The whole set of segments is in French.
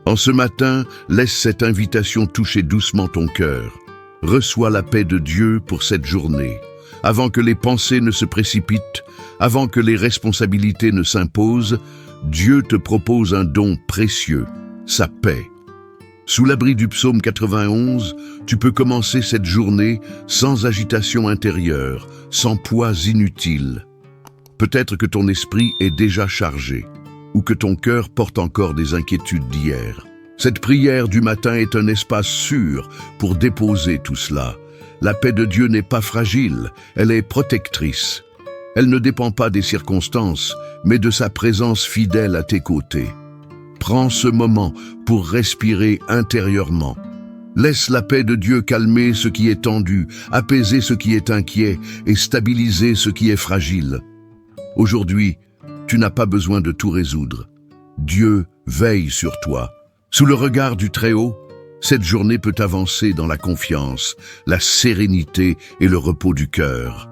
En ce matin, laisse cette invitation toucher doucement ton cœur. Reçois la paix de Dieu pour cette journée. Avant que les pensées ne se précipitent, avant que les responsabilités ne s'imposent, Dieu te propose un don précieux, sa paix. Sous l'abri du psaume 91, tu peux commencer cette journée sans agitation intérieure, sans poids inutiles. Peut-être que ton esprit est déjà chargé, ou que ton cœur porte encore des inquiétudes d'hier. Cette prière du matin est un espace sûr pour déposer tout cela. La paix de Dieu n'est pas fragile, elle est protectrice. Elle ne dépend pas des circonstances, mais de sa présence fidèle à tes côtés. Prends ce moment pour respirer intérieurement. Laisse la paix de Dieu calmer ce qui est tendu, apaiser ce qui est inquiet et stabiliser ce qui est fragile. Aujourd'hui, tu n'as pas besoin de tout résoudre. Dieu veille sur toi. Sous le regard du Très-Haut, cette journée peut avancer dans la confiance, la sérénité et le repos du cœur.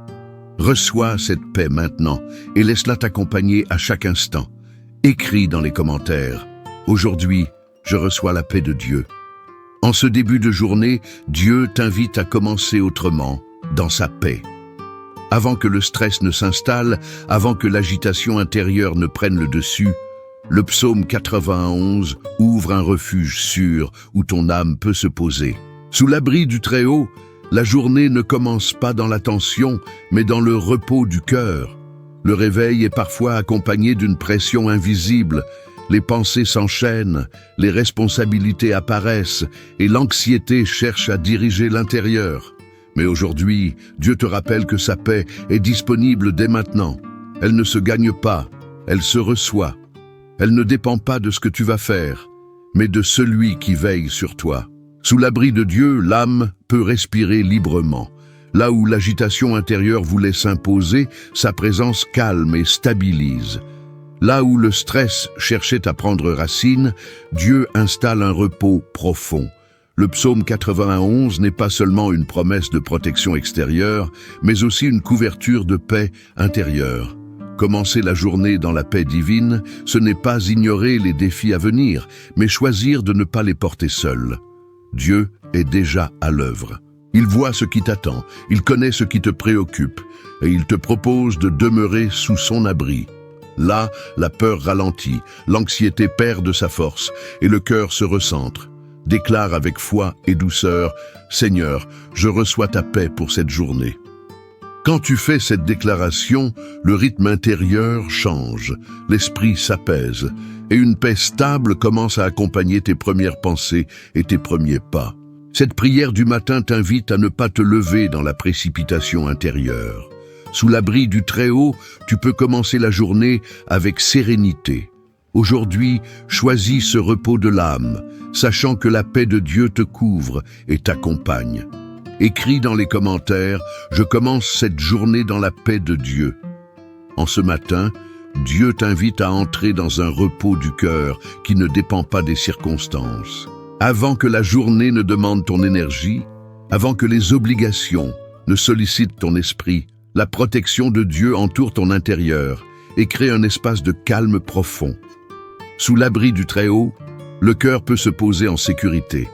Reçois cette paix maintenant et laisse-la t'accompagner à chaque instant. Écris dans les commentaires « Aujourd'hui, je reçois la paix de Dieu ». En ce début de journée, Dieu t'invite à commencer autrement, dans sa paix. Avant que le stress ne s'installe, avant que l'agitation intérieure ne prenne le dessus, le psaume 91 ouvre un refuge sûr où ton âme peut se poser. Sous l'abri du Très-Haut, la journée ne commence pas dans la tension, mais dans le repos du cœur. Le réveil est parfois accompagné d'une pression invisible. Les pensées s'enchaînent, les responsabilités apparaissent et l'anxiété cherche à diriger l'intérieur. Mais aujourd'hui, Dieu te rappelle que sa paix est disponible dès maintenant. Elle ne se gagne pas, elle se reçoit. Elle ne dépend pas de ce que tu vas faire, mais de celui qui veille sur toi. Sous l'abri de Dieu, l'âme peut respirer librement. Là où l'agitation intérieure voulait s'imposer, sa présence calme et stabilise. Là où le stress cherchait à prendre racine, Dieu installe un repos profond. Le psaume 91 n'est pas seulement une promesse de protection extérieure, mais aussi une couverture de paix intérieure. Commencer la journée dans la paix divine, ce n'est pas ignorer les défis à venir, mais choisir de ne pas les porter seul. Dieu est déjà à l'œuvre. Il voit ce qui t'attend, il connaît ce qui te préoccupe, et il te propose de demeurer sous son abri. Là, la peur ralentit, l'anxiété perd de sa force, et le cœur se recentre. Déclare avec foi et douceur, « Seigneur, je reçois ta paix pour cette journée ». Quand tu fais cette déclaration, le rythme intérieur change, l'esprit s'apaise, et une paix stable commence à accompagner tes premières pensées et tes premiers pas. Cette prière du matin t'invite à ne pas te lever dans la précipitation intérieure. Sous l'abri du Très-Haut, tu peux commencer la journée avec sérénité. Aujourd'hui, choisis ce repos de l'âme, sachant que la paix de Dieu te couvre et t'accompagne. Écris dans les commentaires « Je commence cette journée dans la paix de Dieu ». En ce matin, Dieu t'invite à entrer dans un repos du cœur qui ne dépend pas des circonstances. Avant que la journée ne demande ton énergie, avant que les obligations ne sollicitent ton esprit, la protection de Dieu entoure ton intérieur et crée un espace de calme profond. Sous l'abri du Très-Haut, le cœur peut se poser en sécurité.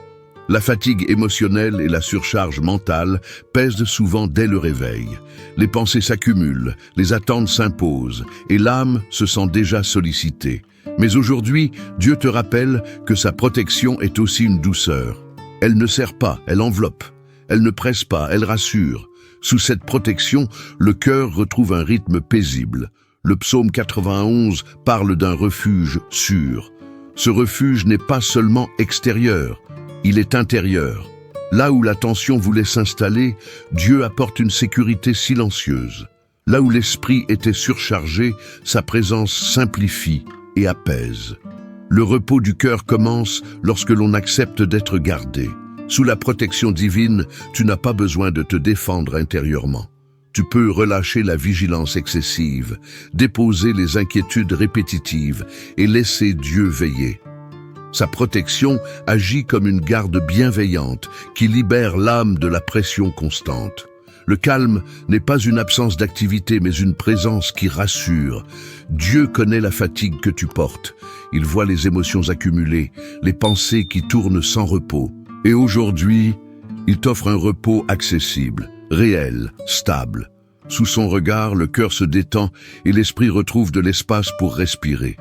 La fatigue émotionnelle et la surcharge mentale pèsent souvent dès le réveil. Les pensées s'accumulent, les attentes s'imposent et l'âme se sent déjà sollicitée. Mais aujourd'hui, Dieu te rappelle que sa protection est aussi une douceur. Elle ne serre pas, elle enveloppe. Elle ne presse pas, elle rassure. Sous cette protection, le cœur retrouve un rythme paisible. Le psaume 91 parle d'un refuge sûr. Ce refuge n'est pas seulement extérieur, il est intérieur. Là où la tension voulait s'installer, Dieu apporte une sécurité silencieuse. Là où l'esprit était surchargé, sa présence simplifie et apaise. Le repos du cœur commence lorsque l'on accepte d'être gardé. Sous la protection divine, tu n'as pas besoin de te défendre intérieurement. Tu peux relâcher la vigilance excessive, déposer les inquiétudes répétitives et laisser Dieu veiller. Sa protection agit comme une garde bienveillante qui libère l'âme de la pression constante. Le calme n'est pas une absence d'activité, mais une présence qui rassure. Dieu connaît la fatigue que tu portes. Il voit les émotions accumulées, les pensées qui tournent sans repos. Et aujourd'hui, il t'offre un repos accessible, réel, stable. Sous son regard, le cœur se détend et l'esprit retrouve de l'espace pour respirer.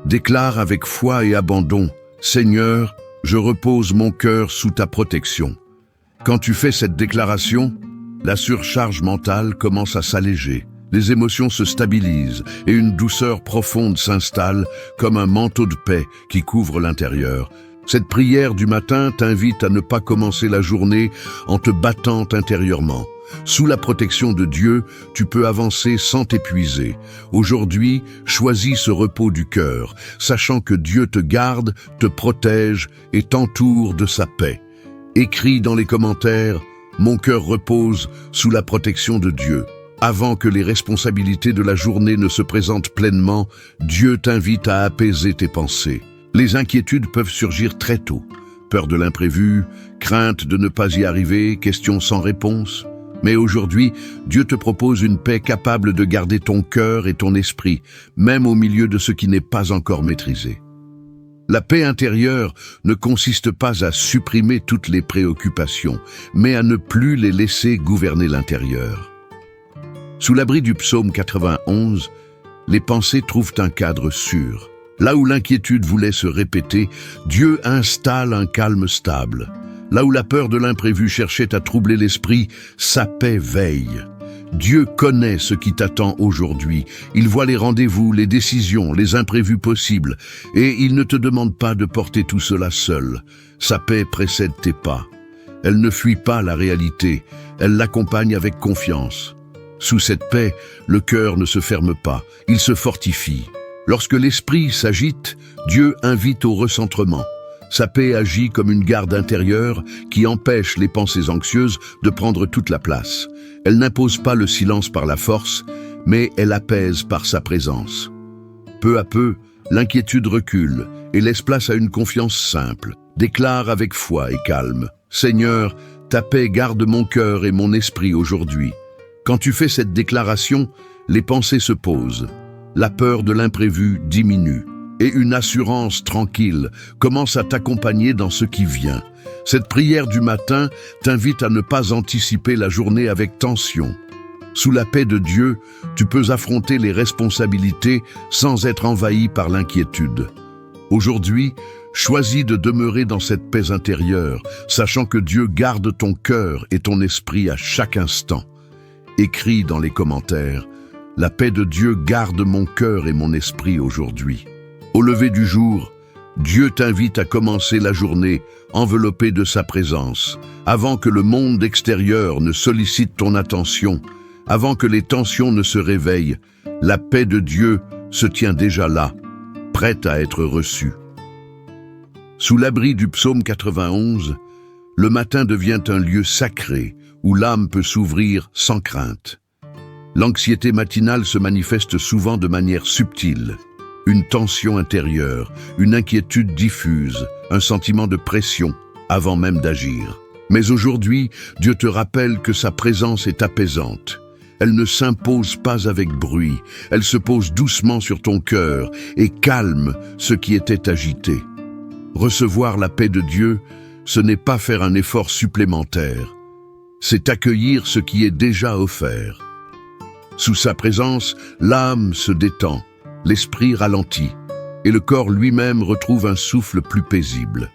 Déclare avec foi et abandon, « Seigneur, je repose mon cœur sous ta protection. » Quand tu fais cette déclaration, la surcharge mentale commence à s'alléger. Les émotions se stabilisent et une douceur profonde s'installe comme un manteau de paix qui couvre l'intérieur. Cette prière du matin t'invite à ne pas commencer la journée en te battant intérieurement. Sous la protection de Dieu, tu peux avancer sans t'épuiser. Aujourd'hui, choisis ce repos du cœur, sachant que Dieu te garde, te protège et t'entoure de sa paix. Écris dans les commentaires « Mon cœur repose sous la protection de Dieu ». Avant que les responsabilités de la journée ne se présentent pleinement, Dieu t'invite à apaiser tes pensées. Les inquiétudes peuvent surgir très tôt. Peur de l'imprévu, crainte de ne pas y arriver, questions sans réponse. Mais aujourd'hui, Dieu te propose une paix capable de garder ton cœur et ton esprit, même au milieu de ce qui n'est pas encore maîtrisé. La paix intérieure ne consiste pas à supprimer toutes les préoccupations, mais à ne plus les laisser gouverner l'intérieur. Sous l'abri du psaume 91, les pensées trouvent un cadre sûr. Là où l'inquiétude voulait se répéter, Dieu installe un calme stable. Là où la peur de l'imprévu cherchait à troubler l'esprit, sa paix veille. Dieu connaît ce qui t'attend aujourd'hui. Il voit les rendez-vous, les décisions, les imprévus possibles. Et il ne te demande pas de porter tout cela seul. Sa paix précède tes pas. Elle ne fuit pas la réalité. Elle l'accompagne avec confiance. Sous cette paix, le cœur ne se ferme pas. Il se fortifie. Lorsque l'esprit s'agite, Dieu invite au recentrement. Sa paix agit comme une garde intérieure qui empêche les pensées anxieuses de prendre toute la place. Elle n'impose pas le silence par la force, mais elle apaise par sa présence. Peu à peu, l'inquiétude recule et laisse place à une confiance simple. Déclare avec foi et calme, « Seigneur, ta paix garde mon cœur et mon esprit aujourd'hui. » Quand tu fais cette déclaration, les pensées se posent. La peur de l'imprévu diminue et une assurance tranquille commence à t'accompagner dans ce qui vient. Cette prière du matin t'invite à ne pas anticiper la journée avec tension. Sous la paix de Dieu, tu peux affronter les responsabilités sans être envahi par l'inquiétude. Aujourd'hui, choisis de demeurer dans cette paix intérieure, sachant que Dieu garde ton cœur et ton esprit à chaque instant. Écris dans les commentaires « La paix de Dieu garde mon cœur et mon esprit aujourd'hui ». Au lever du jour, Dieu t'invite à commencer la journée enveloppé de sa présence, avant que le monde extérieur ne sollicite ton attention, avant que les tensions ne se réveillent. La paix de Dieu se tient déjà là, prête à être reçue. Sous l'abri du psaume 91, le matin devient un lieu sacré où l'âme peut s'ouvrir sans crainte. L'anxiété matinale se manifeste souvent de manière subtile. Une tension intérieure, une inquiétude diffuse, un sentiment de pression avant même d'agir. Mais aujourd'hui, Dieu te rappelle que sa présence est apaisante. Elle ne s'impose pas avec bruit, elle se pose doucement sur ton cœur et calme ce qui était agité. Recevoir la paix de Dieu, ce n'est pas faire un effort supplémentaire, c'est accueillir ce qui est déjà offert. Sous sa présence, l'âme se détend, l'esprit ralentit, et le corps lui-même retrouve un souffle plus paisible.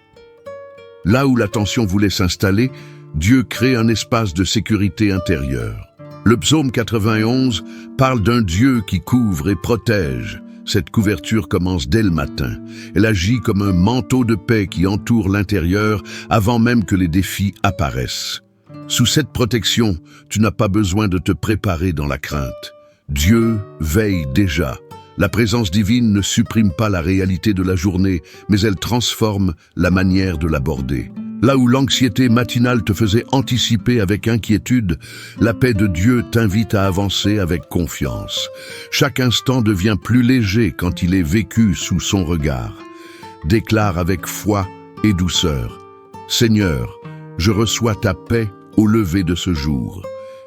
Là où la tension voulait s'installer, Dieu crée un espace de sécurité intérieure. Le psaume 91 parle d'un Dieu qui couvre et protège. Cette couverture commence dès le matin. Elle agit comme un manteau de paix qui entoure l'intérieur avant même que les défis apparaissent. Sous cette protection, tu n'as pas besoin de te préparer dans la crainte. Dieu veille déjà. La présence divine ne supprime pas la réalité de la journée, mais elle transforme la manière de l'aborder. Là où l'anxiété matinale te faisait anticiper avec inquiétude, la paix de Dieu t'invite à avancer avec confiance. Chaque instant devient plus léger quand il est vécu sous son regard. Déclare avec foi et douceur, « Seigneur, je reçois ta paix au lever de ce jour.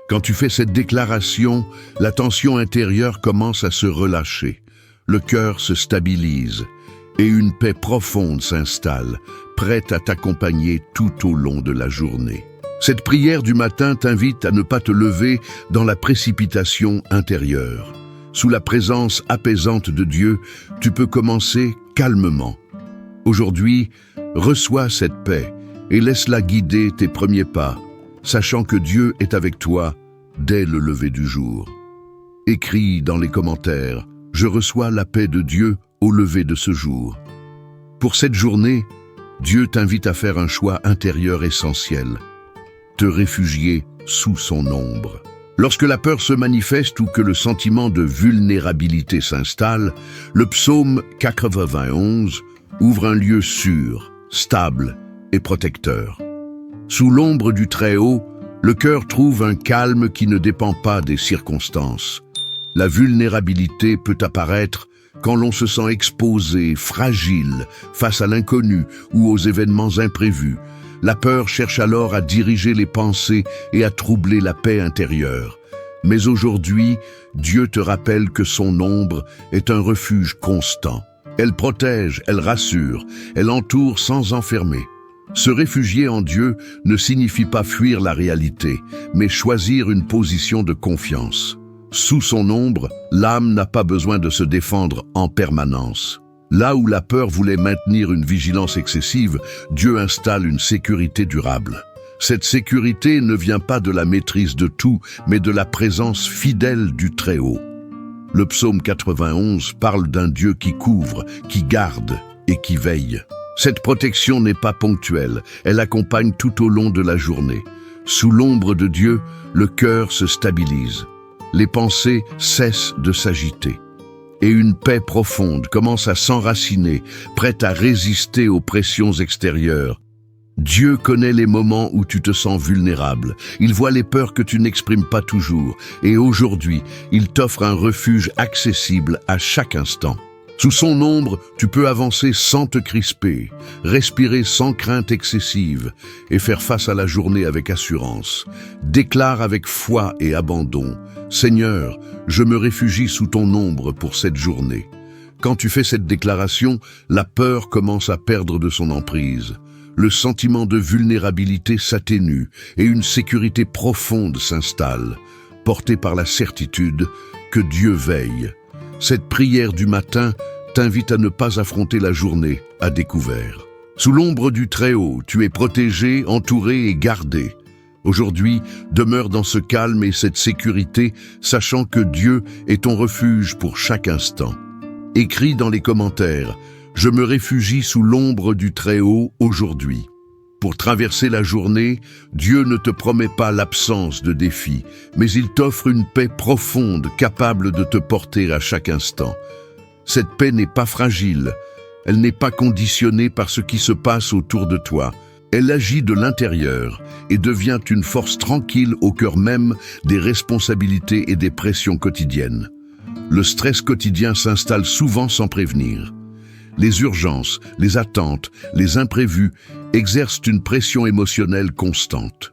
Quand tu fais cette déclaration, la tension intérieure commence à se relâcher. Le cœur se stabilise et une paix profonde s'installe, prête à t'accompagner tout au long de la journée. Cette prière du matin t'invite à ne pas te lever dans la précipitation intérieure. Sous la présence apaisante de Dieu, tu peux commencer calmement. Aujourd'hui, reçois cette paix et laisse-la guider tes premiers pas, sachant que Dieu est avec toi dès le lever du jour. Écris dans les commentaires « Je reçois la paix de Dieu au lever de ce jour ». Pour cette journée, Dieu t'invite à faire un choix intérieur essentiel, te réfugier sous son ombre. Lorsque la peur se manifeste ou que le sentiment de vulnérabilité s'installe, le psaume 91 ouvre un lieu sûr, stable et protecteur. Sous l'ombre du Très-Haut, le cœur trouve un calme qui ne dépend pas des circonstances. La vulnérabilité peut apparaître quand l'on se sent exposé, fragile, face à l'inconnu ou aux événements imprévus. La peur cherche alors à diriger les pensées et à troubler la paix intérieure. Mais aujourd'hui, Dieu te rappelle que son ombre est un refuge constant. Elle protège, elle rassure, elle entoure sans enfermer. Se réfugier en Dieu ne signifie pas fuir la réalité, mais choisir une position de confiance. Sous son ombre, l'âme n'a pas besoin de se défendre en permanence. Là où la peur voulait maintenir une vigilance excessive, Dieu installe une sécurité durable. Cette sécurité ne vient pas de la maîtrise de tout, mais de la présence fidèle du Très-Haut. Le psaume 91 parle d'un Dieu qui couvre, qui garde et qui veille. Cette protection n'est pas ponctuelle, elle accompagne tout au long de la journée. Sous l'ombre de Dieu, le cœur se stabilise. Les pensées cessent de s'agiter. Et une paix profonde commence à s'enraciner, prête à résister aux pressions extérieures. Dieu connaît les moments où tu te sens vulnérable. Il voit les peurs que tu n'exprimes pas toujours. Et aujourd'hui, il t'offre un refuge accessible à chaque instant. Sous son ombre, tu peux avancer sans te crisper, respirer sans crainte excessive et faire face à la journée avec assurance. Déclare avec foi et abandon: Seigneur, je me réfugie sous ton ombre pour cette journée. Quand tu fais cette déclaration, la peur commence à perdre de son emprise. Le sentiment de vulnérabilité s'atténue et une sécurité profonde s'installe, portée par la certitude que Dieu veille. Cette prière du matin t'invite à ne pas affronter la journée à découvert. Sous l'ombre du Très-Haut, tu es protégé, entouré et gardé. Aujourd'hui, demeure dans ce calme et cette sécurité, sachant que Dieu est ton refuge pour chaque instant. Écris dans les commentaires « Je me réfugie sous l'ombre du Très-Haut aujourd'hui ». Pour traverser la journée, Dieu ne te promet pas l'absence de défis, mais il t'offre une paix profonde capable de te porter à chaque instant. Cette paix n'est pas fragile, elle n'est pas conditionnée par ce qui se passe autour de toi. Elle agit de l'intérieur et devient une force tranquille au cœur même des responsabilités et des pressions quotidiennes. Le stress quotidien s'installe souvent sans prévenir. Les urgences, les attentes, les imprévus exercent une pression émotionnelle constante.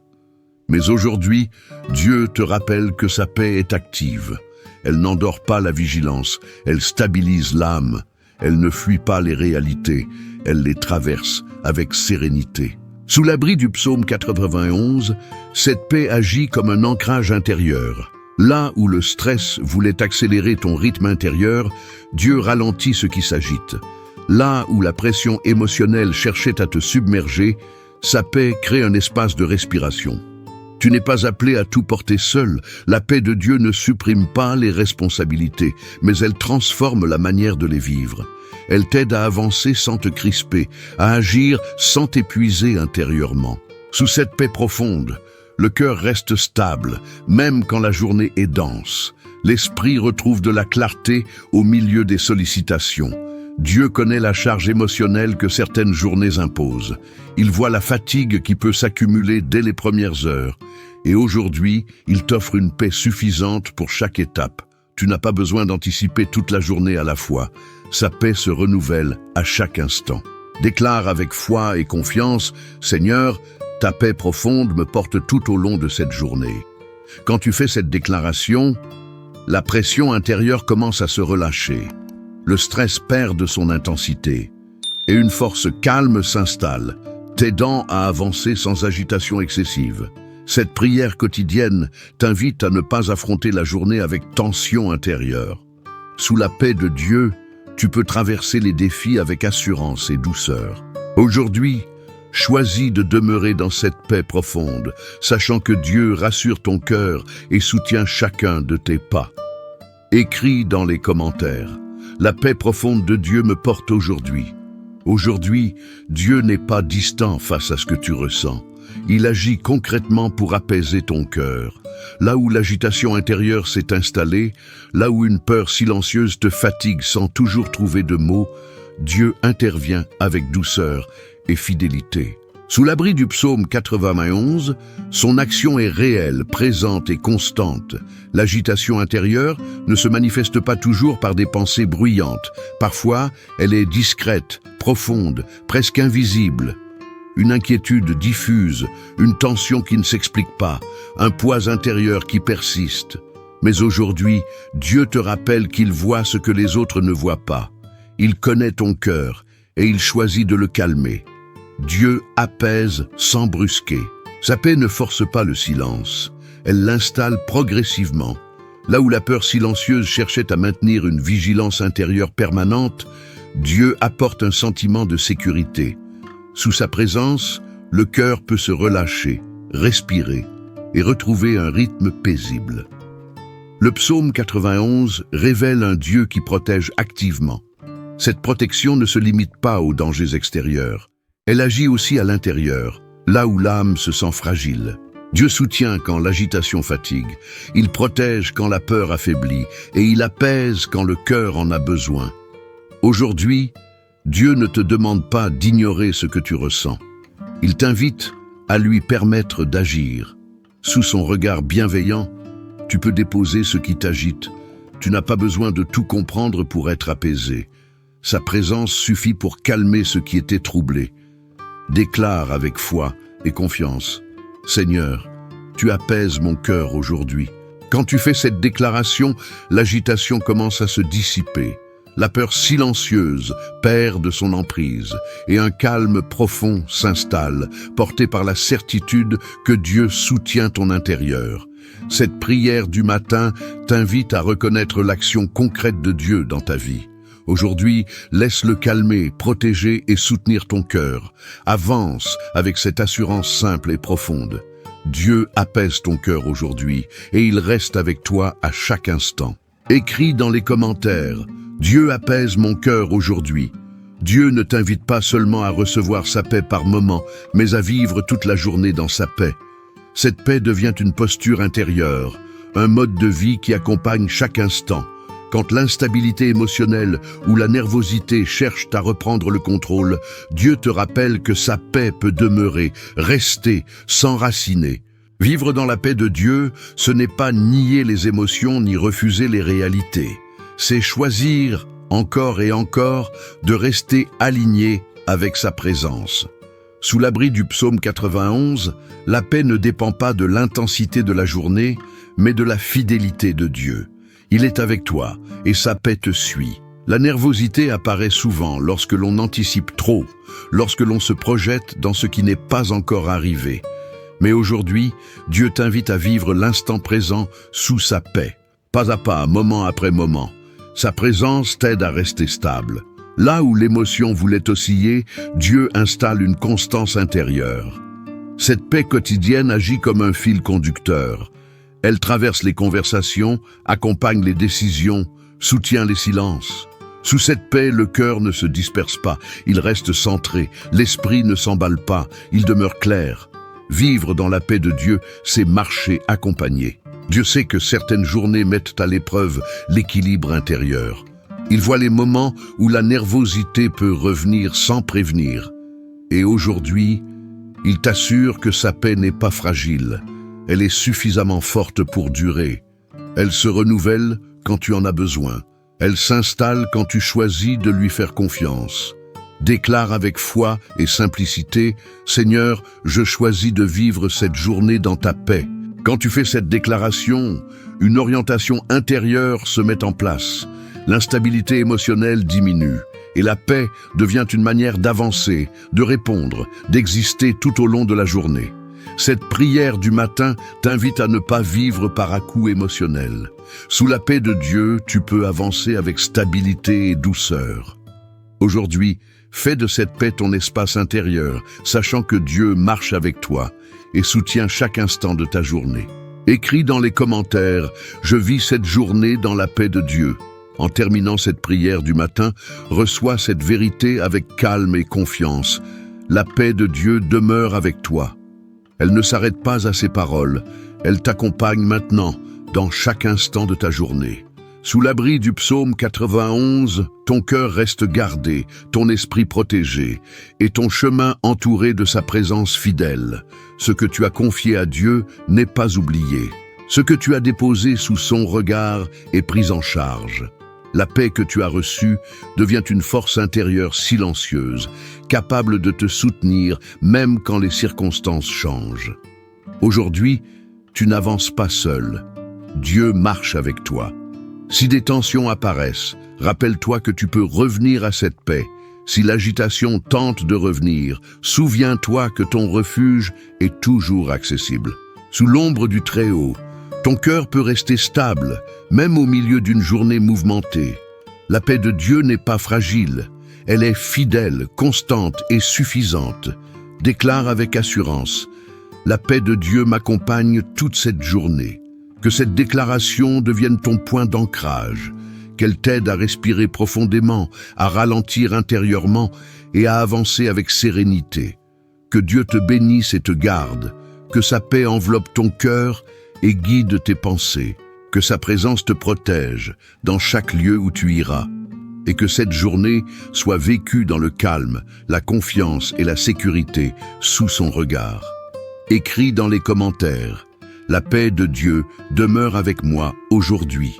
Mais aujourd'hui, Dieu te rappelle que sa paix est active. Elle n'endort pas la vigilance, elle stabilise l'âme. Elle ne fuit pas les réalités, elle les traverse avec sérénité. Sous l'abri du psaume 91, cette paix agit comme un ancrage intérieur. Là où le stress voulait accélérer ton rythme intérieur, Dieu ralentit ce qui s'agite. Là où la pression émotionnelle cherchait à te submerger, sa paix crée un espace de respiration. Tu n'es pas appelé à tout porter seul. La paix de Dieu ne supprime pas les responsabilités, mais elle transforme la manière de les vivre. Elle t'aide à avancer sans te crisper, à agir sans t'épuiser intérieurement. Sous cette paix profonde, le cœur reste stable, même quand la journée est dense. L'esprit retrouve de la clarté au milieu des sollicitations. Dieu connaît la charge émotionnelle que certaines journées imposent. Il voit la fatigue qui peut s'accumuler dès les premières heures. Et aujourd'hui, il t'offre une paix suffisante pour chaque étape. Tu n'as pas besoin d'anticiper toute la journée à la fois. Sa paix se renouvelle à chaque instant. Déclare avec foi et confiance: Seigneur, ta paix profonde me porte tout au long de cette journée. Quand tu fais cette déclaration, la pression intérieure commence à se relâcher. Le stress perd de son intensité et une force calme s'installe, t'aidant à avancer sans agitation excessive. Cette prière quotidienne t'invite à ne pas affronter la journée avec tension intérieure. Sous la paix de Dieu, tu peux traverser les défis avec assurance et douceur. Aujourd'hui, choisis de demeurer dans cette paix profonde, sachant que Dieu rassure ton cœur et soutient chacun de tes pas. Écris dans les commentaires: la paix profonde de Dieu me porte aujourd'hui. Aujourd'hui, Dieu n'est pas distant face à ce que tu ressens. Il agit concrètement pour apaiser ton cœur. Là où l'agitation intérieure s'est installée, là où une peur silencieuse te fatigue sans toujours trouver de mots, Dieu intervient avec douceur et fidélité. Sous l'abri du psaume 91, son action est réelle, présente et constante. L'agitation intérieure ne se manifeste pas toujours par des pensées bruyantes. Parfois, elle est discrète, profonde, presque invisible. Une inquiétude diffuse, une tension qui ne s'explique pas, un poids intérieur qui persiste. Mais aujourd'hui, Dieu te rappelle qu'il voit ce que les autres ne voient pas. Il connaît ton cœur et il choisit de le calmer. Dieu apaise sans brusquer. Sa paix ne force pas le silence, elle l'installe progressivement. Là où la peur silencieuse cherchait à maintenir une vigilance intérieure permanente, Dieu apporte un sentiment de sécurité. Sous sa présence, le cœur peut se relâcher, respirer et retrouver un rythme paisible. Le psaume 91 révèle un Dieu qui protège activement. Cette protection ne se limite pas aux dangers extérieurs. Elle agit aussi à l'intérieur, là où l'âme se sent fragile. Dieu soutient quand l'agitation fatigue, il protège quand la peur affaiblit et il apaise quand le cœur en a besoin. Aujourd'hui, Dieu ne te demande pas d'ignorer ce que tu ressens. Il t'invite à lui permettre d'agir. Sous son regard bienveillant, tu peux déposer ce qui t'agite. Tu n'as pas besoin de tout comprendre pour être apaisé. Sa présence suffit pour calmer ce qui était troublé. Déclare avec foi et confiance: Seigneur, tu apaises mon cœur aujourd'hui. Quand tu fais cette déclaration, l'agitation commence à se dissiper. La peur silencieuse perd de son emprise et un calme profond s'installe, porté par la certitude que Dieu soutient ton intérieur. Cette prière du matin t'invite à reconnaître l'action concrète de Dieu dans ta vie. Aujourd'hui, laisse-le calmer, protéger et soutenir ton cœur. Avance avec cette assurance simple et profonde. Dieu apaise ton cœur aujourd'hui et il reste avec toi à chaque instant. Écris dans les commentaires: Dieu apaise mon cœur aujourd'hui. Dieu ne t'invite pas seulement à recevoir sa paix par moment, mais à vivre toute la journée dans sa paix. Cette paix devient une posture intérieure, un mode de vie qui accompagne chaque instant. Quand l'instabilité émotionnelle ou la nervosité cherchent à reprendre le contrôle, Dieu te rappelle que sa paix peut demeurer, rester, s'enraciner. Vivre dans la paix de Dieu, ce n'est pas nier les émotions ni refuser les réalités. C'est choisir, encore et encore, de rester aligné avec sa présence. Sous l'abri du psaume 91, la paix ne dépend pas de l'intensité de la journée, mais de la fidélité de Dieu. Il est avec toi et sa paix te suit. La nervosité apparaît souvent lorsque l'on anticipe trop, lorsque l'on se projette dans ce qui n'est pas encore arrivé. Mais aujourd'hui, Dieu t'invite à vivre l'instant présent sous sa paix, pas à pas, moment après moment. Sa présence t'aide à rester stable. Là où l'émotion voulait osciller, Dieu installe une constance intérieure. Cette paix quotidienne agit comme un fil conducteur. Elle traverse les conversations, accompagne les décisions, soutient les silences. Sous cette paix, le cœur ne se disperse pas, il reste centré, l'esprit ne s'emballe pas, il demeure clair. Vivre dans la paix de Dieu, c'est marcher accompagné. Dieu sait que certaines journées mettent à l'épreuve l'équilibre intérieur. Il voit les moments où la nervosité peut revenir sans prévenir. Et aujourd'hui, il t'assure que sa paix n'est pas fragile. Elle est suffisamment forte pour durer. Elle se renouvelle quand tu en as besoin. Elle s'installe quand tu choisis de lui faire confiance. Déclare avec foi et simplicité: Seigneur, je choisis de vivre cette journée dans ta paix. Quand tu fais cette déclaration, une orientation intérieure se met en place. L'instabilité émotionnelle diminue et la paix devient une manière d'avancer, de répondre, d'exister tout au long de la journée. Cette prière du matin t'invite à ne pas vivre par à-coups émotionnels. Sous la paix de Dieu, tu peux avancer avec stabilité et douceur. Aujourd'hui, fais de cette paix ton espace intérieur, sachant que Dieu marche avec toi et soutient chaque instant de ta journée. Écris dans les commentaires « Je vis cette journée dans la paix de Dieu ». En terminant cette prière du matin, reçois cette vérité avec calme et confiance. La paix de Dieu demeure avec toi. Elle ne s'arrête pas à ses paroles, elle t'accompagne maintenant, dans chaque instant de ta journée. Sous l'abri du psaume 91, ton cœur reste gardé, ton esprit protégé, et ton chemin entouré de sa présence fidèle. Ce que tu as confié à Dieu n'est pas oublié. Ce que tu as déposé sous son regard est pris en charge. La paix que tu as reçue devient une force intérieure silencieuse, capable de te soutenir même quand les circonstances changent. Aujourd'hui, tu n'avances pas seul. Dieu marche avec toi. Si des tensions apparaissent, rappelle-toi que tu peux revenir à cette paix. Si l'agitation tente de revenir, souviens-toi que ton refuge est toujours accessible. Sous l'ombre du Très-Haut, ton cœur peut rester stable, même au milieu d'une journée mouvementée. La paix de Dieu n'est pas fragile. Elle est fidèle, constante et suffisante. Déclare avec assurance: la paix de Dieu m'accompagne toute cette journée. Que cette déclaration devienne ton point d'ancrage, qu'elle t'aide à respirer profondément, à ralentir intérieurement et à avancer avec sérénité. Que Dieu te bénisse et te garde, que sa paix enveloppe ton cœur et guide tes pensées, que sa présence te protège dans chaque lieu où tu iras, et que cette journée soit vécue dans le calme, la confiance et la sécurité sous son regard. Écris dans les commentaires: la paix de Dieu demeure avec moi aujourd'hui.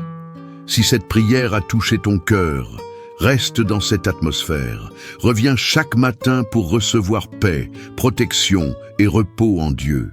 Si cette prière a touché ton cœur, reste dans cette atmosphère. Reviens chaque matin pour recevoir paix, protection et repos en Dieu.